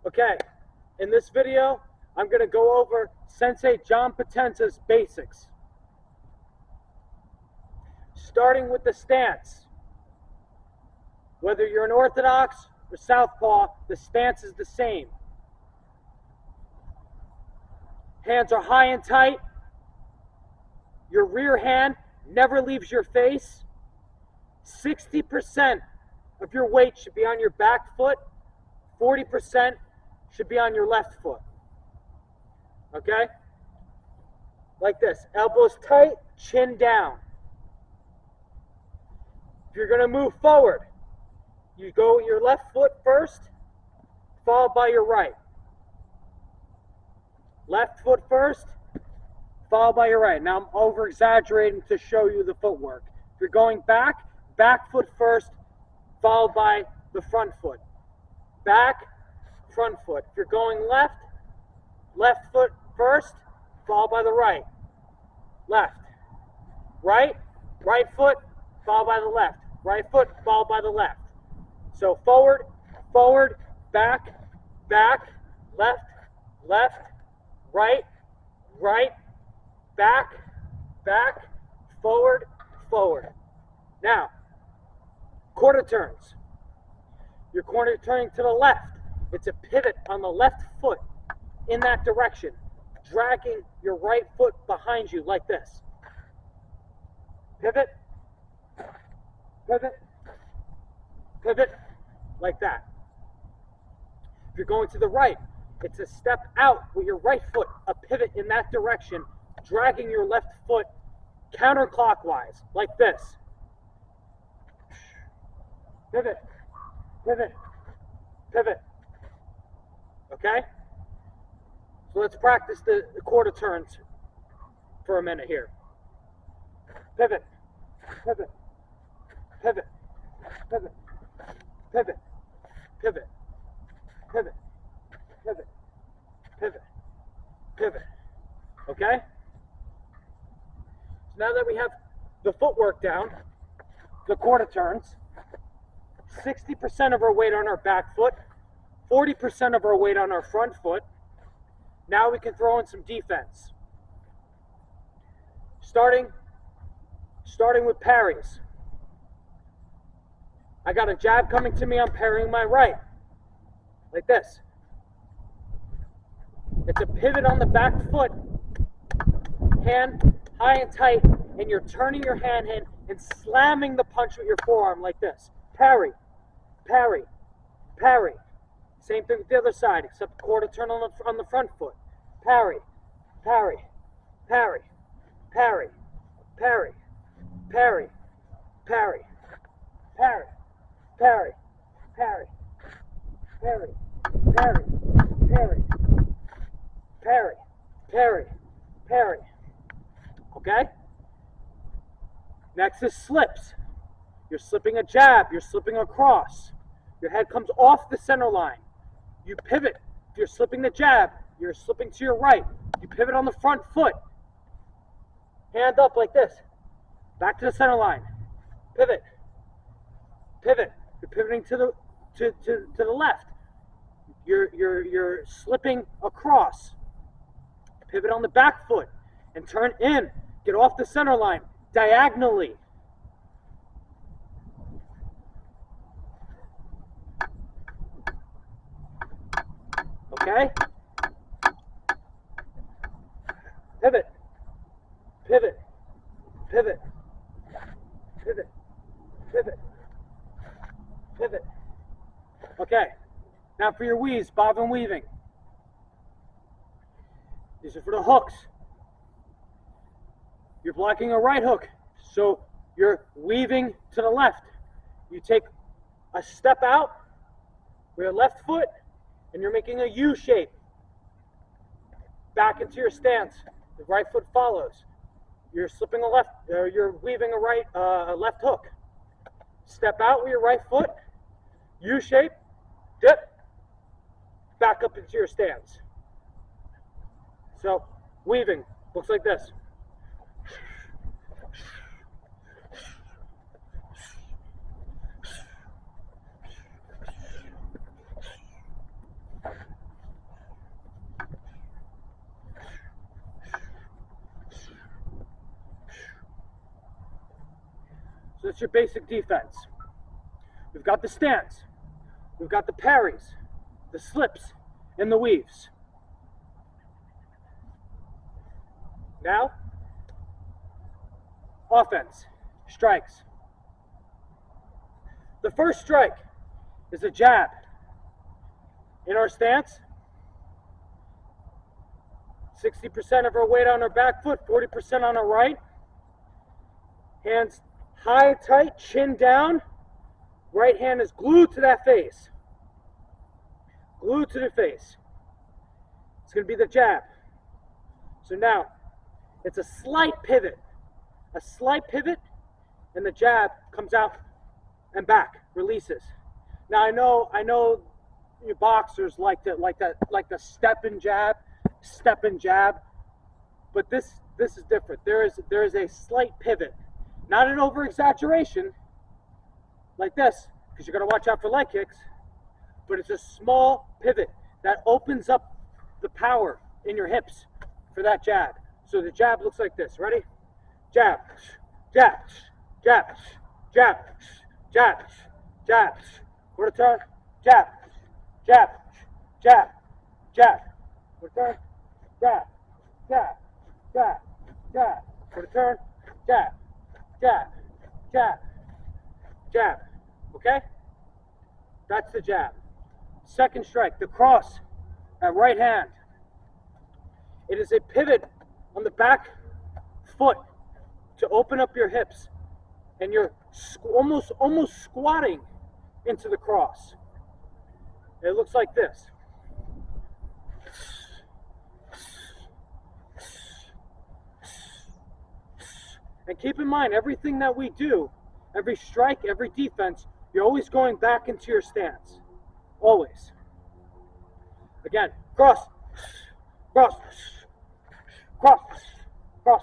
Okay, in this video, I'm going to go over Sensei John Potenza's basics. Starting with the stance. Whether you're an orthodox or southpaw, the stance is the same. Hands are high and tight. Your rear hand never leaves your face. 60% of your weight should be on your back foot. 40% should be on your left foot. Okay? Like this. Elbows tight, chin down. If you're going to move forward, you go with your left foot first, followed by your right. Left foot first, followed by your right. Now I'm over-exaggerating to show you the footwork. If you're going back, back foot first, followed by the front foot. Back, front foot. If you're going left, left foot first, followed by the right. Left. Right, right foot, followed by the left. Right foot, followed by the left. So forward, forward, back, back, left, left, right, right, back, back, forward, forward. Now, quarter turns. Your quarter turning to the left. It's a pivot on the left foot in that direction, dragging your right foot behind you like this. Pivot, pivot, pivot, like that. If you're going to the right, it's a step out with your right foot, a pivot in that direction, dragging your left foot counterclockwise, like this. Pivot, pivot, pivot. Okay? So let's practice the quarter turns for a minute here. Pivot, pivot, pivot, pivot, pivot, pivot, pivot, pivot, pivot, pivot. Okay? So now that we have the footwork down, the quarter turns, 60% of our weight on our back foot, 40% of our weight on our front foot. Now we can throw in some defense. Starting with parries. I got a jab coming to me, I'm parrying my right. Like this. It's a pivot on the back foot. Hand high and tight, and you're turning your hand in and slamming the punch with your forearm like this. Parry, parry, parry. Same thing with the other side, except quarter turn on the front foot. Parry, parry, parry, parry, parry, parry, parry, parry, parry, parry, parry, parry, parry, parry, parry, parry. Okay? Next is slips. You're slipping a jab, you're slipping a cross. Your head comes off the center line. You pivot. If you're slipping the jab, you're slipping to your right. You pivot on the front foot. Hand up like this. Back to the center line. Pivot. Pivot. You're pivoting to the left. You're slipping across. Pivot on the back foot and turn in. Get off the center line diagonally. Okay? Pivot. Pivot. Pivot. Pivot. Pivot. Pivot. Okay. Now for your weaves, bob and weaving. These are for the hooks. You're blocking a right hook, so you're weaving to the left. You take a step out with your left foot, and you're making a U shape. Back into your stance. The right foot follows. You're slipping a left, you're weaving a left hook. Step out with your right foot, U shape, dip, back up into your stance. So, weaving looks like this. That's your basic defense. We've got the stance. We've got the parries, the slips, and the weaves. Now, offense, strikes. The first strike is a jab. In our stance, 60% of our weight on our back foot, 40% on our right. Hands high and tight, chin down. Right hand is glued to that face. Glued to the face. It's going to be the jab. So now, it's a slight pivot. A slight pivot, and the jab comes out and back, releases. Now I know you boxers like the step and jab, but this is different. There is a slight pivot. Not an over-exaggeration, like this, because you're going to watch out for leg kicks, but it's a small pivot that opens up the power in your hips for that jab. So the jab looks like this. Ready? Jab, jab, jab, jab, jab, jab. Quarter turn, jab, jab, jab, jab. Quarter turn, jab, jab, jab, jab. Quarter turn, jab, jab, jab, jab. Okay? That's the jab. Second strike, the cross at right hand. It is a pivot on the back foot to open up your hips, and you're almost squatting into the cross. It looks like this. And keep in mind, everything that we do, every strike, every defense, you're always going back into your stance. Always. Again, cross, cross, cross, cross,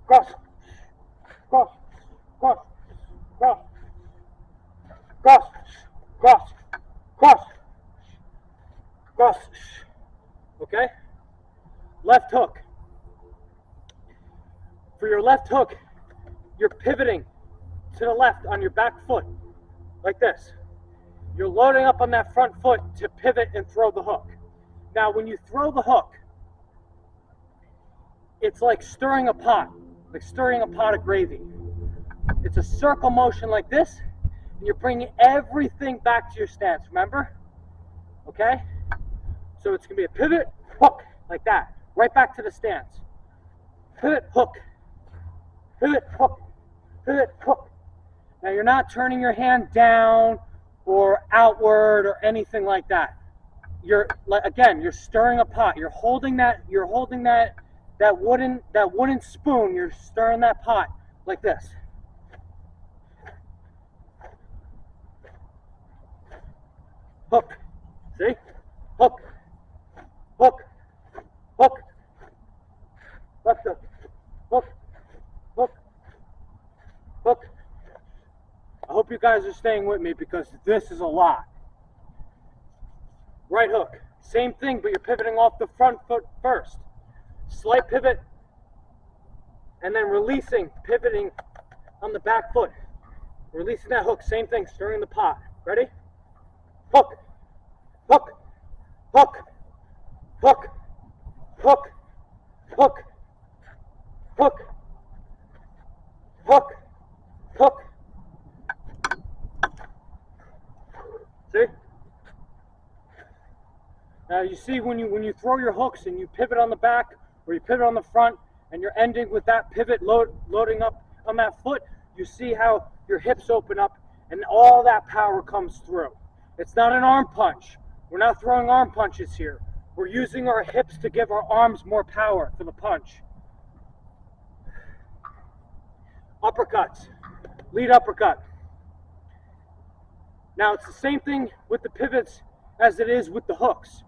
cross, cross, cross, cross, cross, cross, cross, cross. Okay? Left hook. For your left hook, you're pivoting to the left on your back foot, like this. You're loading up on that front foot to pivot and throw the hook. Now, when you throw the hook, it's like stirring a pot of gravy. It's a circle motion like this, and you're bringing everything back to your stance, remember? Okay? So it's going to be a pivot, hook, like that, right back to the stance. Pivot, hook, pivot, hook, pivot, hook. Now you're not turning your hand down or outward or anything like that. You're stirring a pot. You're holding that wooden spoon. You're stirring that pot like this. Hook. See? Hook. Hook. Hook. Left hook. Hook. Hook. Hook. I hope you guys are staying with me because this is a lot. Right hook. Same thing, but you're pivoting off the front foot first. Slight pivot, and then releasing, pivoting on the back foot. Releasing that hook. Same thing, stirring the pot. Ready? Hook. Hook. Hook. Hook. Hook. Hook. Hook. Hook. Hook. See? Now you see when you throw your hooks and you pivot on the back or you pivot on the front and you're ending with that pivot loading up on that foot, you see how your hips open up and all that power comes through. It's not an arm punch. We're not throwing arm punches here. We're using our hips to give our arms more power for the punch. Uppercuts. Lead uppercut. Now it's the same thing with the pivots as it is with the hooks.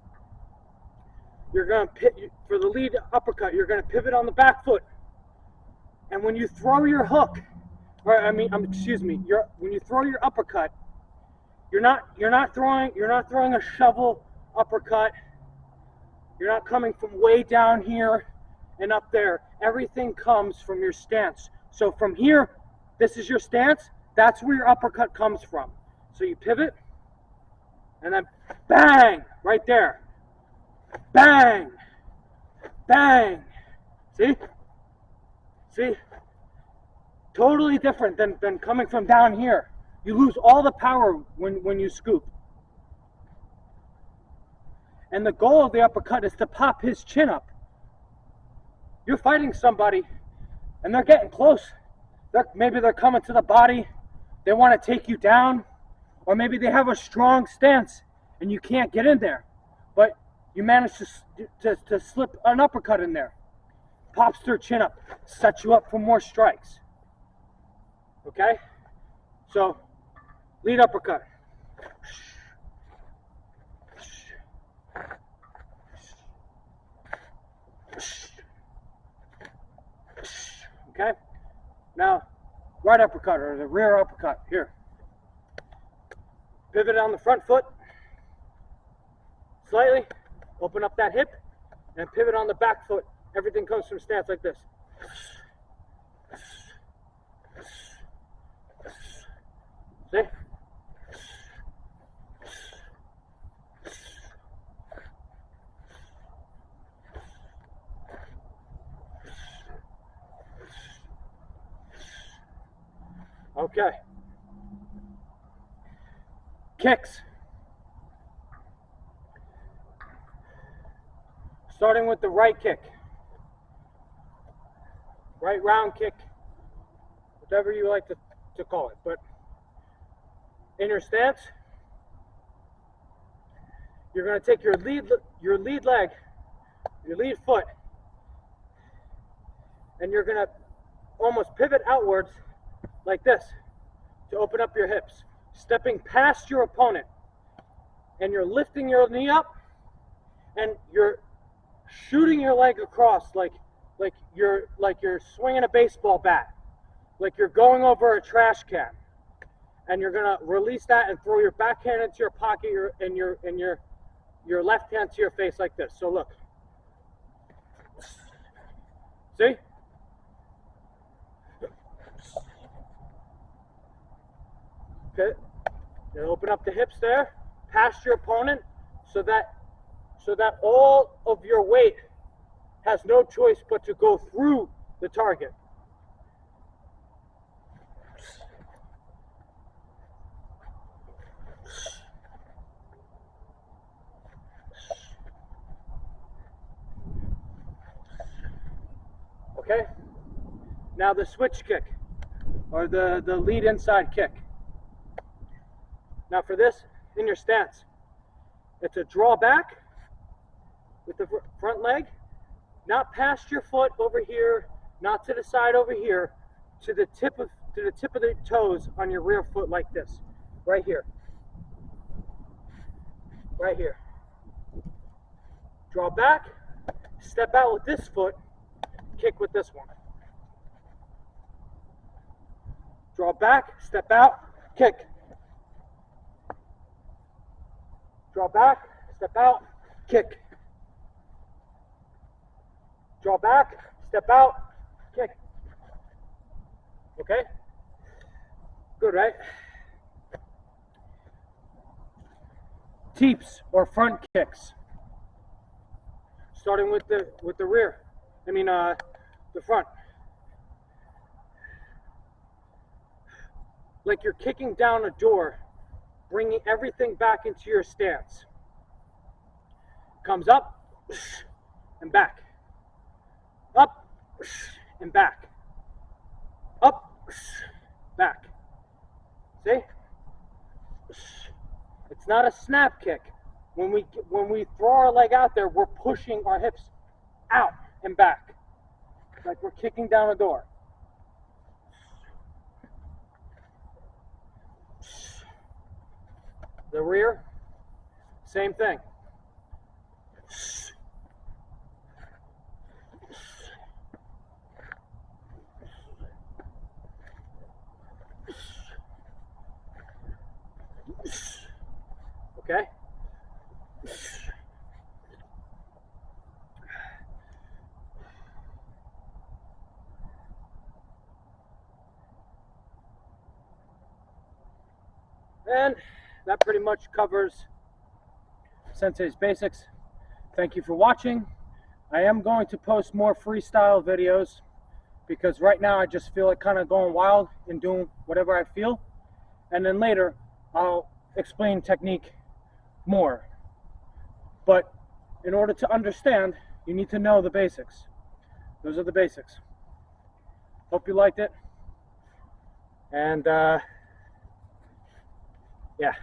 You're going to for the lead uppercut, you're going to pivot on the back foot. And when you throw your hook, when you throw your uppercut, you're not throwing a shovel uppercut. You're not coming from way down here and up there. Everything comes from your stance. So from here, this is your stance. That's where your uppercut comes from. So you pivot, and then bang, right there. Bang, bang. See? See? Totally different than coming from down here. You lose all the power when you scoop. And the goal of the uppercut is to pop his chin up. You're fighting somebody, and they're getting close. Maybe they're coming to the body. They want to take you down. Or maybe they have a strong stance, and you can't get in there. But you manage to slip an uppercut in there. Pops their chin up. Sets you up for more strikes. Okay? So, lead uppercut. Okay? Now, right uppercut or the rear uppercut. Here. Pivot on the front foot. Slightly. Open up that hip. And pivot on the back foot. Everything comes from stance like this. See? Okay. Kicks. Starting with the right kick. Right round kick. Whatever you like to call it. But in your stance, you're going to take your lead leg, your lead foot, and you're going to almost pivot outwards like this to open up your hips, stepping past your opponent, and you're lifting your knee up, and you're shooting your leg across like you're swinging a baseball bat, like you're going over a trash can, and you're gonna release that and throw your backhand into your pocket and your left hand to your face like this. So look, see? Okay, you open up the hips there, past your opponent, so that all of your weight has no choice but to go through the target. Okay? Now the switch kick, or the lead inside kick. Now for this, in your stance, it's a draw back with the front leg, not past your foot over here, not to the side over here, to the tip of the toes on your rear foot like this, right here, right here. Draw back, step out with this foot, kick with this one. Draw back, step out, kick. Draw back, step out, kick. Draw back, step out, kick. Okay? Good, right? Teeps or front kicks. Starting with the rear. The front. Like you're kicking down a door, bringing everything back into your stance. Comes up and back. Up and back. Up, back. See? It's not a snap kick. When we throw our leg out there, we're pushing our hips out and back. Like we're kicking down a door. The rear, same thing. Okay? And that pretty much covers Sensei's basics. Thank you for watching. I am going to post more freestyle videos because right now I just feel like kind of going wild and doing whatever I feel. And then later I'll explain technique more. But in order to understand, you need to know the basics. Those are the basics. Hope you liked it. And yeah.